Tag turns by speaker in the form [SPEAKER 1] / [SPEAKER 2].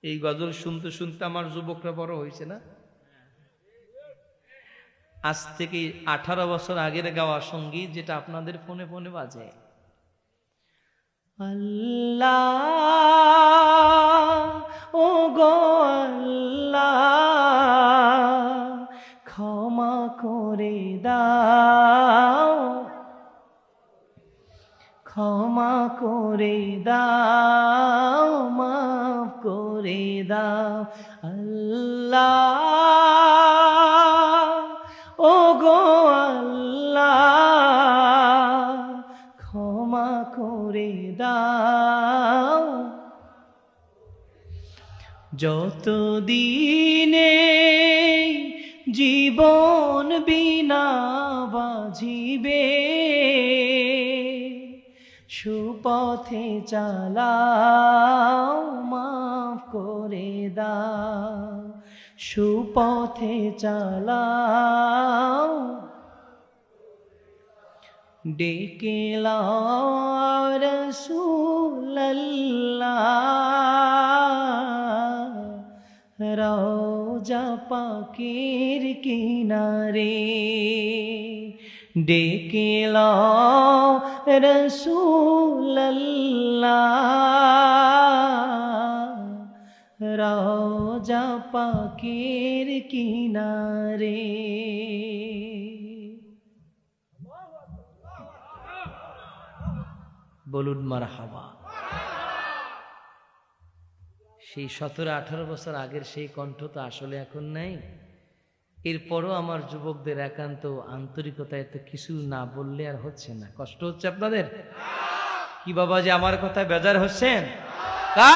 [SPEAKER 1] এই গজল শুনতে শুনতে আমার যুবকরা বড় হয়েছে না। আজ থেকে 18 বছর আগের গাওয়া সঙ্গীত যেটা আপনাদের ফোনে ফোনে বাজে। আল্লাহ ও গো আল্লাহ ক্ষমা করে দাও, ক্ষমা করে দাও, মাফ করে দাও। আল্লাহ ও গো আল্লাহ ক্ষমা করে দাও। যত দিনে জীবন বিনা বাজিবে, সুপথে চালাও, মাফ করে দাও, সুপথে চালাও। ডেকে লাও রাসূলুল্লাহ রওজা পাকের কিনারে, ডেকে লাও রাসূলুল্লাহ রওজা পাকের কিনারে। বলুন মারহাবা। সেই 17-18 বছর আগের সেই কণ্ঠ তো আসলে এখন নাই। এরপরও আমার যুবকদের একান্ত আন্তরিকতায় তো কিছু না বললে আর হচ্ছে না। কষ্ট হচ্ছে আপনাদের কি বাবা, যে আমার কথায় বেজার হচ্ছেন?